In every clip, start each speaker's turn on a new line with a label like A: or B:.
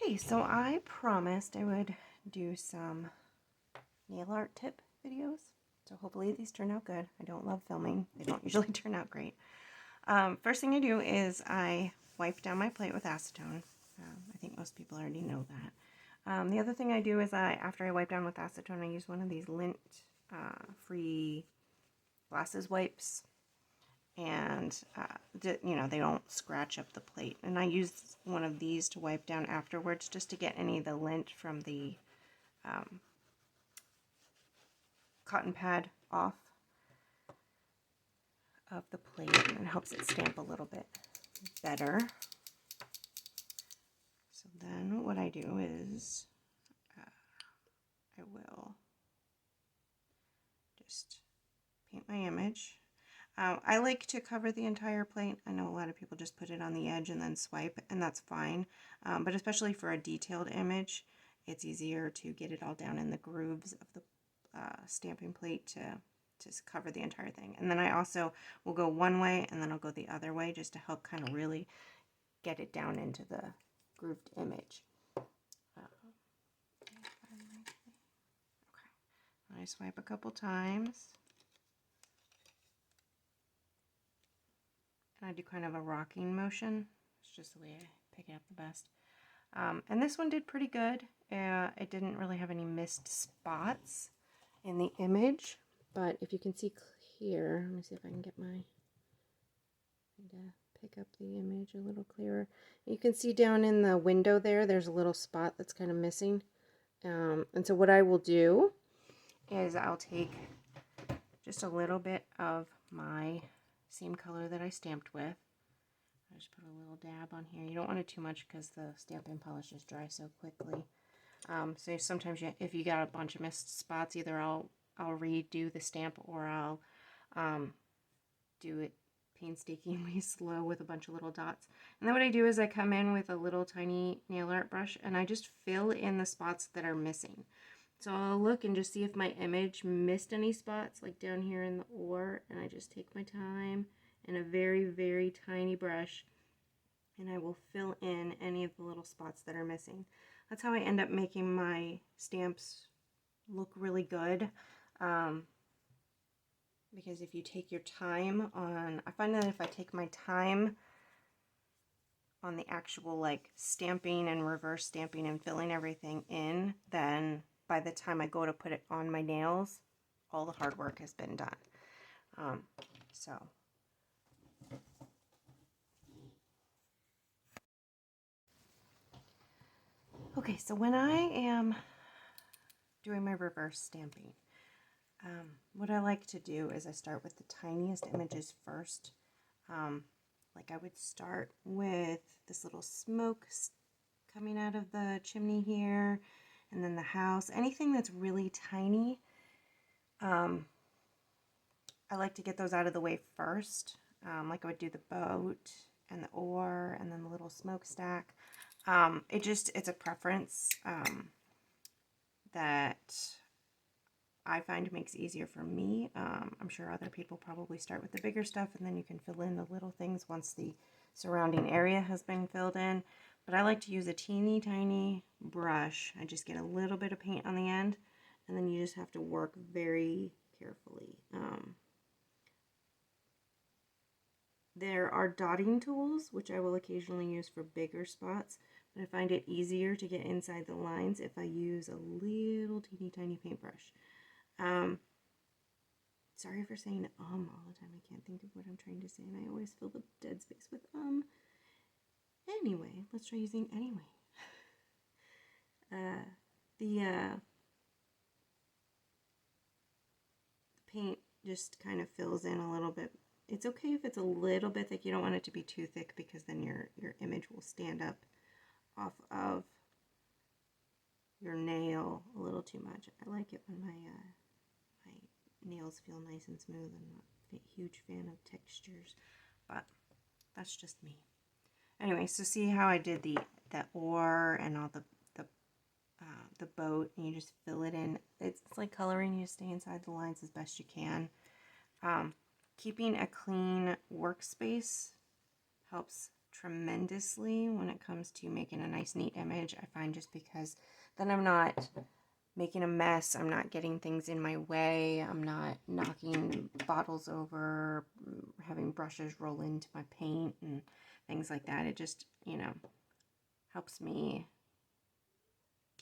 A: Okay, so I promised I would do some nail art tip videos. So hopefully these turn out good. I don't love filming. They don't usually turn out great. First thing I do is I wipe down my plate with acetone. I think most people already know that. The other thing I do is after I wipe down with acetone, I use one of these lint-free glasses wipes. And, they don't scratch up the plate. And I use one of these to wipe down afterwards just to get any of the lint from the cotton pad off of the plate, and it helps it stamp a little bit better. So then what I do is I will just paint my image. I like to cover the entire plate. I know a lot of people just put it on the edge and then swipe, and that's fine. But especially for a detailed image, it's easier to get it all down in the grooves of the stamping plate to just cover the entire thing. And then I also will go one way and then I'll go the other way just to help kind of really get it down into the grooved image. Okay. I swipe a couple times. And I do kind of a rocking motion. It's just the way I pick it up the best. And this one did pretty good. It didn't really have any missed spots in the image. But if you can see here, let me see if I can get pick up the image a little clearer. You can see down in the window there's a little spot that's kind of missing. And so what I will do is I'll take just a little bit of my same color that I stamped with. I just put a little dab on here. You don't want it too much because the stamping polish is dry so quickly. So sometimes if you got a bunch of missed spots, either I'll redo the stamp or I'll do it painstakingly slow with a bunch of little dots. And then what I do is I come in with a little tiny nail art brush and I just fill in the spots that are missing. So I'll look and just see if my image missed any spots, like down here in the oar, and I just take my time and a very, very tiny brush, and I will fill in any of the little spots that are missing. That's how I end up making my stamps look really good. Because if you take your time I find that if I take my time on the actual like stamping and reverse stamping and filling everything in, then by the time I go to put it on my nails, all the hard work has been done. Okay, so when I am doing my reverse stamping, what I like to do is I start with the tiniest images first. Like I would start with this little smoke coming out of the chimney here, and then the house, anything that's really tiny. I like to get those out of the way first. Like I would do the boat and the oar and then the little smokestack. It's a preference that I find makes it easier for me. I'm sure other people probably start with the bigger stuff and then you can fill in the little things once the surrounding area has been filled in. But I like to use a teeny tiny brush. I just get a little bit of paint on the end and then you just have to work very carefully. There are dotting tools, which I will occasionally use for bigger spots, but I find it easier to get inside the lines if I use a little teeny tiny paintbrush. Sorry for saying all the time. I can't think of what I'm trying to say, and I always fill the dead space with Anyway, let's try using anyway. The paint just kind of fills in a little bit. It's okay if it's a little bit thick. You don't want it to be too thick because then your image will stand up off of your nail a little too much. I like it when my nails feel nice and smooth. I'm not a huge fan of textures, but that's just me. Anyway, so see how I did the oar and all the boat, and you just fill it in. It's like coloring. You stay inside the lines as best you can. Keeping a clean workspace helps tremendously when it comes to making a nice, neat image. I find just because then I'm not making a mess, I'm not getting things in my way, I'm not knocking bottles over, having brushes roll into my paint and things like that. It just, you know, helps me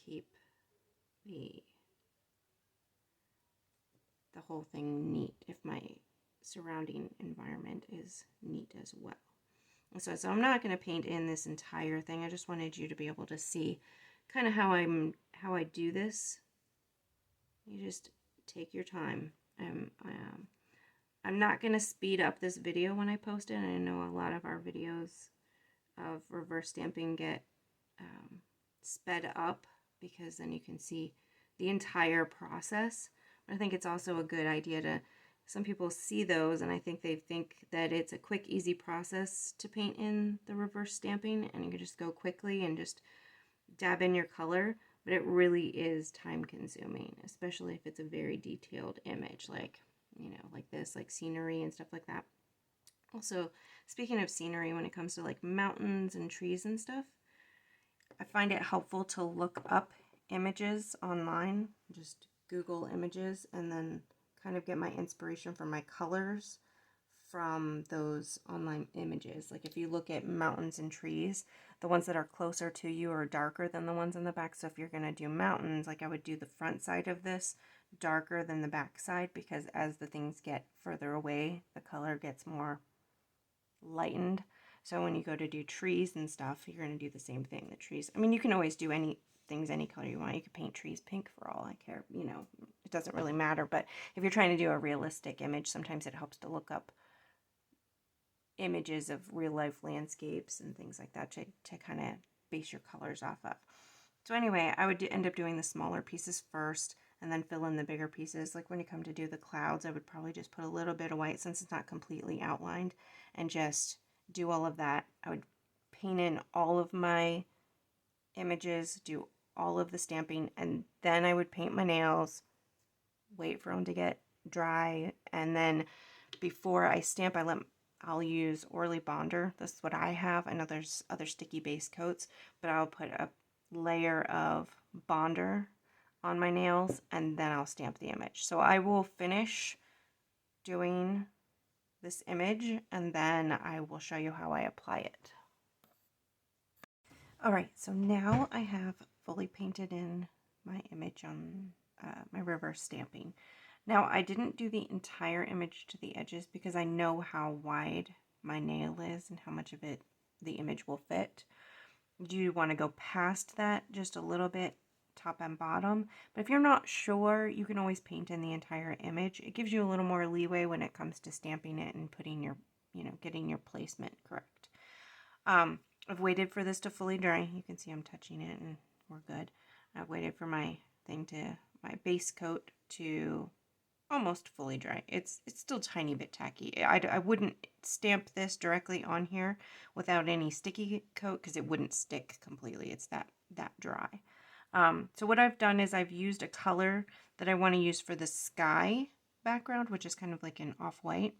A: keep the whole thing neat if my surrounding environment is neat as well. So I'm not going to paint in this entire thing. I just wanted you to be able to see kind of how I do this. You just take your time. I'm not going to speed up this video when I post it. I know a lot of our videos of reverse stamping get sped up because then you can see the entire process. But I think it's also a good idea to, some people see those and I think they think that it's a quick, easy process to paint in the reverse stamping and you can just go quickly and just dab in your color, but it really is time consuming, especially if it's a very detailed image like, you know, like this, like scenery and stuff like that. Also, speaking of scenery, when it comes to like mountains and trees and stuff, I find it helpful to look up images online, just Google images, and then kind of get my inspiration for my colors from those online images. Like if you look at mountains and trees, the ones that are closer to you are darker than the ones in the back. So if you're going to do mountains, like I would do the front side of this darker than the back side, because as the things get further away, the color gets more lightened. So when you go to do trees and stuff, you're going to do the same thing. The trees, I mean, you can always do any color you want. You could paint trees pink for all I care. You know, it doesn't really matter. But if you're trying to do a realistic image, sometimes it helps to look up images of real life landscapes and things like that to kind of base your colors off of. So anyway, I would end up doing the smaller pieces first and then fill in the bigger pieces. Like when you come to do the clouds, I would probably just put a little bit of white since it's not completely outlined and just do all of that. I would paint in all of my images, do all of the stamping, and then I would paint my nails, wait for them to get dry, and then before I stamp, I'll use Orly Bonder. This is what I have. I know there's other sticky base coats, but I'll put a layer of Bonder on my nails and then I'll stamp the image. So I will finish doing this image and then I will show you how I apply it. Alright, so now I have fully painted in my image on my reverse stamping. Now I didn't do the entire image to the edges because I know how wide my nail is and how much of it the image will fit. You want to go past that just a little bit, top and bottom, but if you're not sure, you can always paint in the entire image. It gives you a little more leeway when it comes to stamping it and putting your, you know, getting your placement correct. I've waited for this to fully dry. You can see I'm touching it and we're good. I've waited for my base coat to almost fully dry. It's still a tiny bit tacky. I wouldn't stamp this directly on here without any sticky coat because it wouldn't stick completely. It's that dry. So what I've done is I've used a color that I want to use for the sky background, which is kind of like an off-white.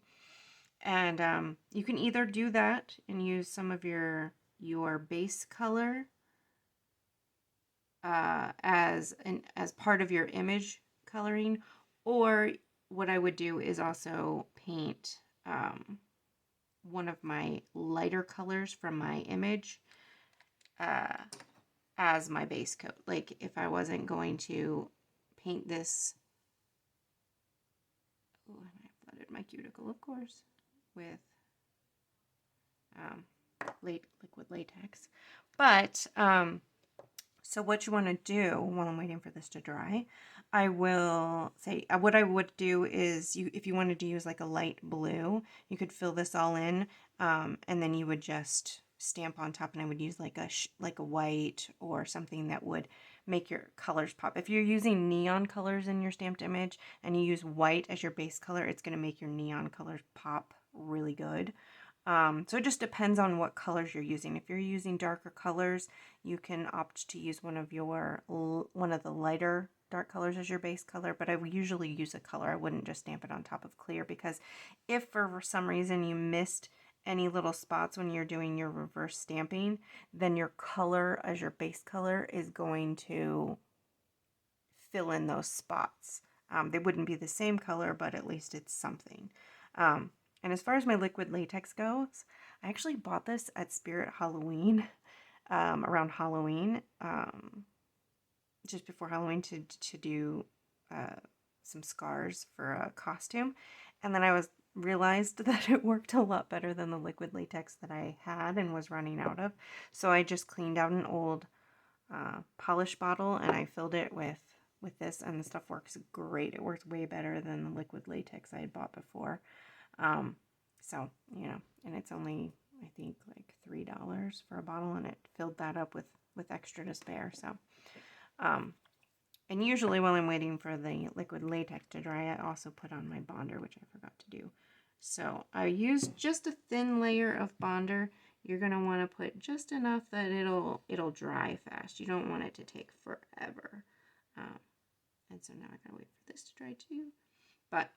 A: And you can either do that and use some of your base color as part of your image coloring, or what I would do is also paint one of my lighter colors from my image as my base coat. Like if I wasn't going to paint this, oh, and I flooded my cuticle, of course, with liquid latex. But so what you want to do while I'm waiting for this to dry, I will say what I would do is if you wanted to use like a light blue, you could fill this all in, and then you would just stamp on top, and I would use like a white or something that would make your colors pop. If you're using neon colors in your stamped image and you use white as your base color, it's going to make your neon colors pop really good. So it just depends on what colors you're using. If you're using darker colors, you can opt to use one of the lighter dark colors as your base color, but I would usually use a color. I wouldn't just stamp it on top of clear, because if for some reason you missed any little spots when you're doing your reverse stamping, then your color as your base color is going to fill in those spots. They wouldn't be the same color, but at least it's something. And as far as my liquid latex goes, I actually bought this at Spirit Halloween, around Halloween, just before Halloween to do some scars for a costume. And then I realized that it worked a lot better than the liquid latex that I had and was running out of. So I just cleaned out an old polish bottle and I filled it with this, and the stuff works great. It works way better than the liquid latex I had bought before. So, you know, and it's only, I think, like $3 for a bottle, and it filled that up with extra to spare. So, and usually while I'm waiting for the liquid latex to dry, I also put on my bonder, which I forgot to do. So I used just a thin layer of bonder. You're going to want to put just enough that it'll dry fast. You don't want it to take forever. And so now I gotta wait for this to dry too. But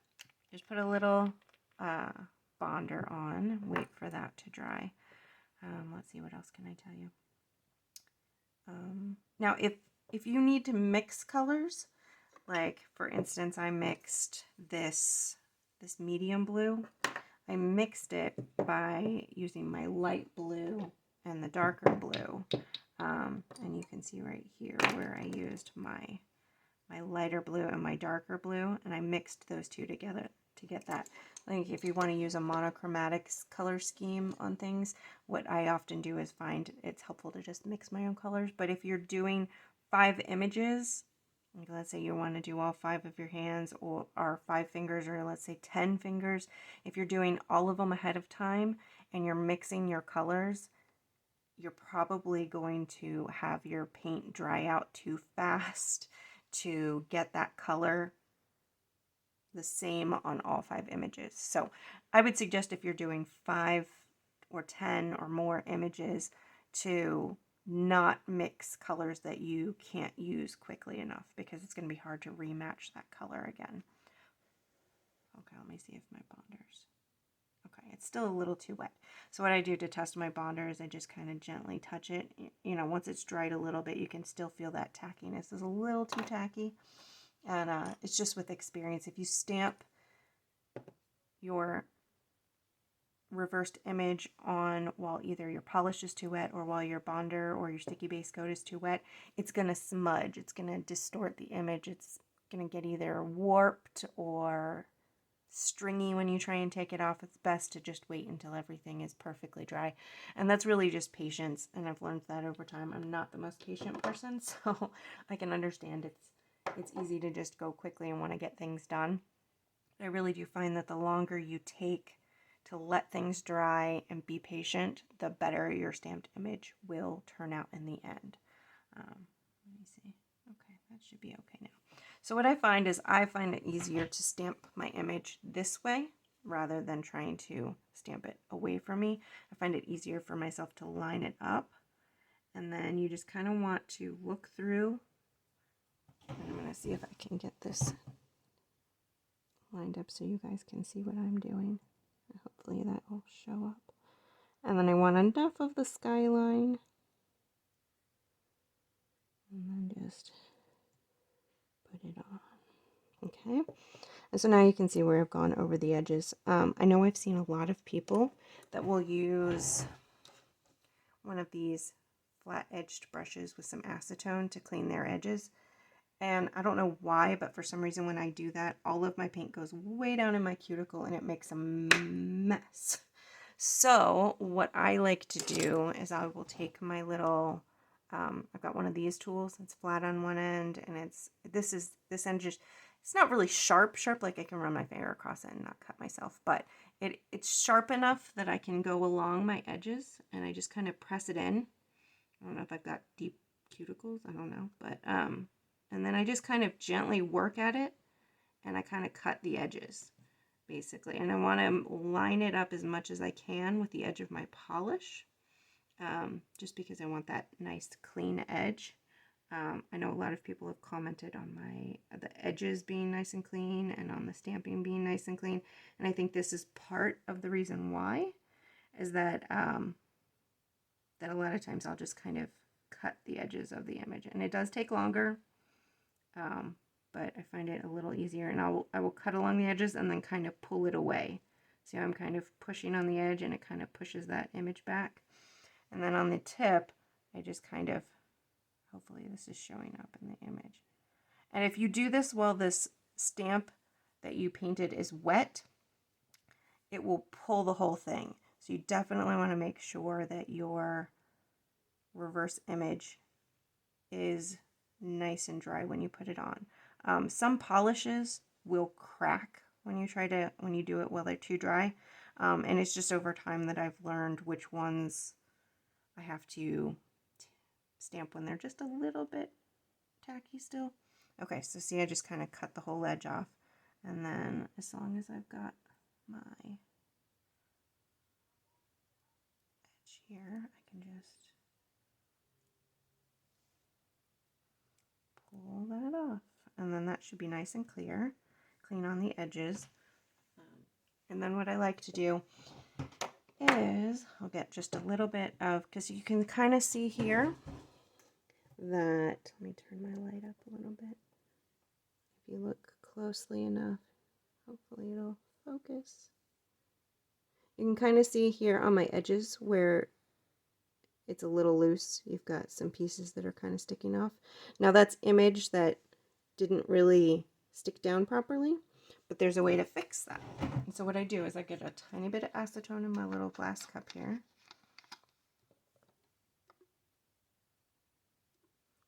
A: just put a little bonder on, wait for that to dry. Let's see, what else can I tell you? Now, if you need to mix colors, like for instance, I mixed this medium blue. I mixed it by using my light blue and the darker blue. And you can see right here where I used my lighter blue and my darker blue, and I mixed those two together to get that. Like if you want to use a monochromatic color scheme on things, what I often do is find it's helpful to just mix my own colors. But if you're doing 5 images, like let's say you want to do all 5 of your hands or 5 fingers, or let's say 10 fingers, if you're doing all of them ahead of time and you're mixing your colors, you're probably going to have your paint dry out too fast to get that color the same on all 5 images. So I would suggest if you're doing 5 or 10 or more images to not mix colors that you can't use quickly enough, because it's going to be hard to rematch that color again. Okay, let me see if my bonder's... Okay, it's still a little too wet. So what I do to test my bonder is I just kind of gently touch it. You know, once it's dried a little bit, you can still feel that tackiness. It's a little too tacky. And it's just with experience. If you stamp your reversed image on while either your polish is too wet or while your bonder or your sticky base coat is too wet, it's going to smudge. It's going to distort the image. It's going to get either warped or stringy when you try and take it off. It's best to just wait until everything is perfectly dry. And that's really just patience. And I've learned that over time. I'm not the most patient person, so I can understand it's easy to just go quickly and want to get things done. But I really do find that the longer you take to let things dry and be patient, the better your stamped image will turn out in the end. Let me see. Okay, that should be okay now. So what I find is I find it easier to stamp my image this way rather than trying to stamp it away from me. I find it easier for myself to line it up. And then you just kind of want to look through. And I'm going to see if I can get this lined up so you guys can see what I'm doing. Hopefully that will show up. And then I want enough of the skyline. And then just put it on. Okay. And so now you can see where I've gone over the edges. I know I've seen a lot of people that will use one of these flat-edged brushes with some acetone to clean their edges. And I don't know why, but for some reason when I do that, all of my paint goes way down in my cuticle and it makes a mess. So what I like to do is I will take my little, I've got one of these tools. It's flat on one end, and this end just, it's not really sharp, like I can run my finger across it and not cut myself, but it's sharp enough that I can go along my edges, and I just kind of press it in. I don't know if I've got deep cuticles, I don't know, but, and then I just kind of gently work at it, and I kind of cut the edges, basically. And I want to line it up as much as I can with the edge of my polish, just because I want that nice clean edge. I know a lot of people have commented on the edges being nice and clean and on the stamping being nice and clean, and I think this is part of the reason why. is that that a lot of times I'll just kind of cut the edges of the image, and it does take longer, but I find it a little easier, and I will cut along the edges and then kind of pull it away. See how I'm kind of pushing on the edge, and it kind of pushes that image back. And then on the tip, I just kind of, hopefully this is showing up in the image. And if you do this while this stamp that you painted is wet, it will pull the whole thing. So you definitely want to make sure that your reverse image is nice and dry when you put it on. Some polishes will crack when you do it while they're too dry. And it's just over time that I've learned which ones I have to stamp when they're just a little bit tacky still. Okay, so see, I just kind of cut the whole edge off. And then as long as I've got my edge here, I can just pull that off. And then that should be nice and clear, clean on the edges. And then what I like to do is I'll get just a little bit of, because you can kind of see here that, let me turn my light up a little bit. If you look closely enough, hopefully it'll focus. You can kind of see here on my edges where it's a little loose. You've got some pieces that are kind of sticking off. Now that's image that didn't really stick down properly, but there's a way to fix that. And so what I do is I get a tiny bit of acetone in my little glass cup here.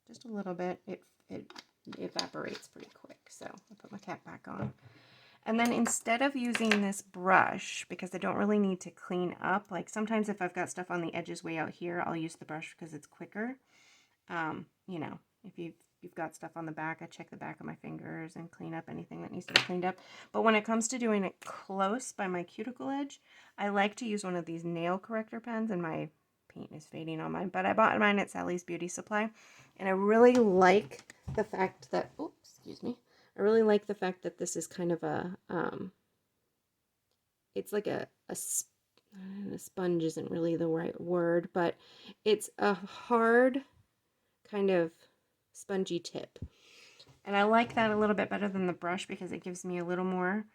A: Just a little bit. It evaporates pretty quick. So I'll put my cap back on. And then instead of using this brush, because I don't really need to clean up, like sometimes if I've got stuff on the edges way out here, I'll use the brush because it's quicker. You know, if you've got stuff on the back, I check the back of my fingers and clean up anything that needs to be cleaned up. But when it comes to doing it close by my cuticle edge, I like to use one of these nail corrector pens, and my paint is fading on mine, but I bought mine at Sally's Beauty Supply, and I really like the fact that, oops, excuse me, I really like the fact that this is kind of a, it's like a sponge isn't really the right word, but it's a hard kind of spongy tip. And I like that a little bit better than the brush because it gives me a little more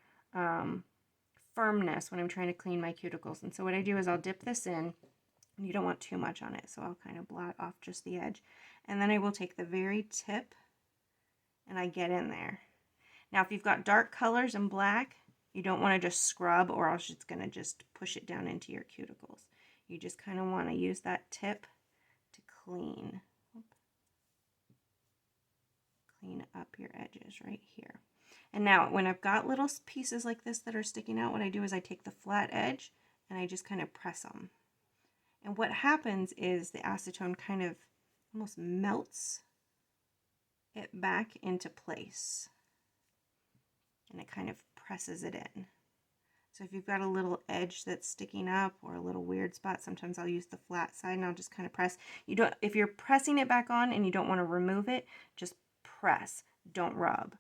A: firmness when I'm trying to clean my cuticles. And so what I do is I'll dip this in. You don't want too much on it, so I'll kind of blot off just the edge. And then I will take the very tip and I get in there. Now, if you've got dark colors and black, you don't want to just scrub or else it's going to just push it down into your cuticles. You just kind of want to use that tip to clean up your edges right here. And now, when I've got little pieces like this that are sticking out, what I do is I take the flat edge and I just kind of press them. And what happens is the acetone kind of almost melts it back into place. And it kind of presses it in. So if you've got a little edge that's sticking up or a little weird spot, sometimes I'll use the flat side and I'll just kind of press. If you're pressing it back on and you don't want to remove it, just press, don't rub.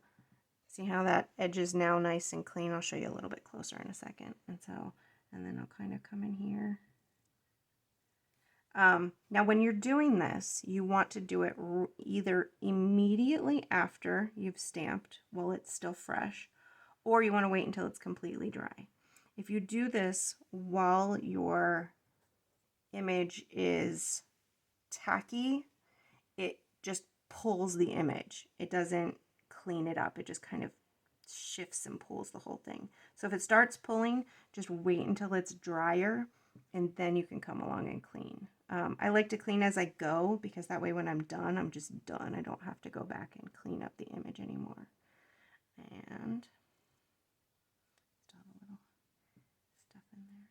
A: See how that edge is now nice and clean? I'll show you a little bit closer in a second. And then I'll kind of come in here. Now when you're doing this, you want to do it either immediately after you've stamped while it's still fresh, or you want to wait until it's completely dry. If you do this while your image is tacky, it just pulls the image. It doesn't clean it up. It just kind of shifts and pulls the whole thing. So if it starts pulling, just wait until it's drier and then you can come along and clean. I like to clean as I go because that way when I'm done, I'm just done. I don't have to go back and clean up the image anymore. And still have a little stuff in there.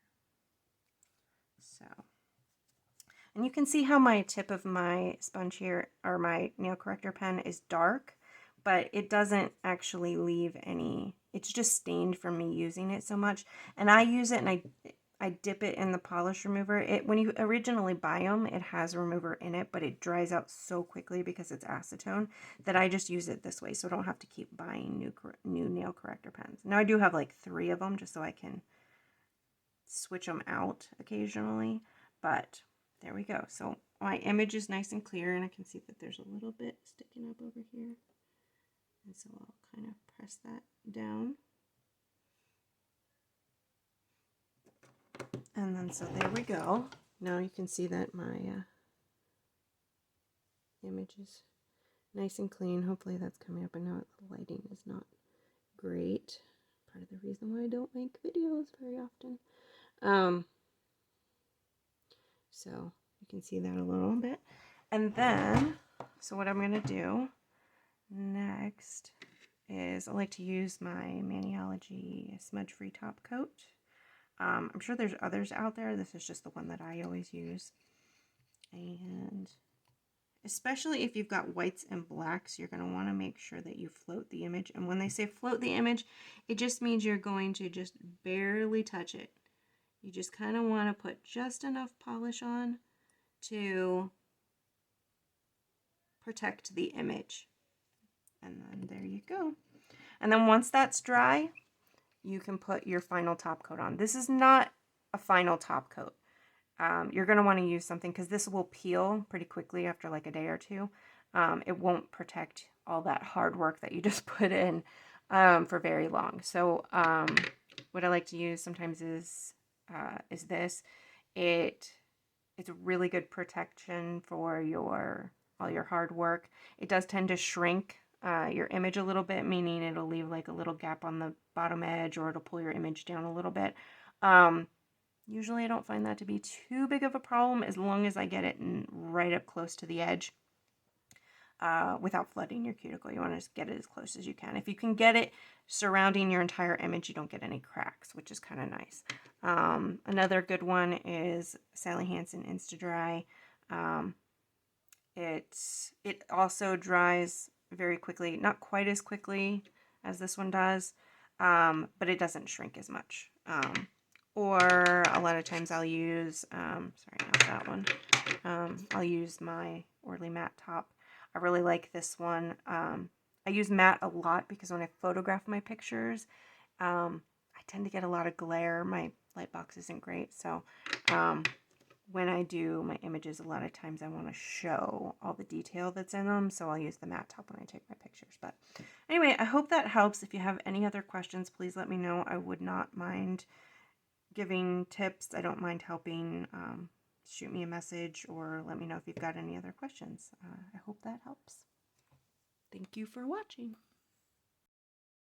A: So, and you can see how my tip of my sponge here, or my nail corrector pen, is dark, but it doesn't actually leave any, it's just stained from me using it so much. And I use it and I dip it in the polish remover. When you originally buy them, it has a remover in it, but it dries out so quickly because it's acetone that I just use it this way, so I don't have to keep buying new nail corrector pens. Now I do have like 3 of them just so I can switch them out occasionally, but there we go. So my image is nice and clear, and I can see that there's a little bit sticking up over here. And so I'll kind of press that down. And then so there we go. Now you can see that my image is nice and clean. Hopefully that's coming up. I know the lighting is not great. Part of the reason why I don't make videos very often. So you can see that a little bit. And then, so what I'm going to do next is I like to use my Maniology smudge-free top coat. I'm sure there's others out there. This is just the one that I always use. And especially if you've got whites and blacks, you're going to want to make sure that you float the image. And when they say float the image, it just means you're going to just barely touch it. You just kind of want to put just enough polish on to protect the image. And then there you go. And then once that's dry, you can put your final top coat on. This is not a final top coat. You're going to want to use something because this will peel pretty quickly after like a day or two. It won't protect all that hard work that you just put in for very long. So what I like to use sometimes is this. It's a really good protection for all your hard work. It does tend to shrink your image a little bit, meaning it'll leave like a little gap on the bottom edge, or it'll pull your image down a little bit. Usually I don't find that to be too big of a problem as long as I get it right up close to the edge without flooding your cuticle. You want to just get it as close as you can. If you can get it surrounding your entire image, you don't get any cracks, which is kind of nice. Another good one is Sally Hansen Insta-Dry. It also dries very quickly, not quite as quickly as this one does, but it doesn't shrink as much. Or a lot of times I'll use, sorry, not that one. I'll use my Orly matte top. I really like this one. I use matte a lot because when I photograph my pictures, I tend to get a lot of glare. My light box isn't great, so when I do my images, a lot of times I want to show all the detail that's in them, so I'll use the matte top when I take my pictures. But anyway, I hope that helps. If you have any other questions, please let me know. I would not mind giving tips. I don't mind helping. Shoot me a message or let me know if you've got any other questions. I hope that helps. Thank you for watching.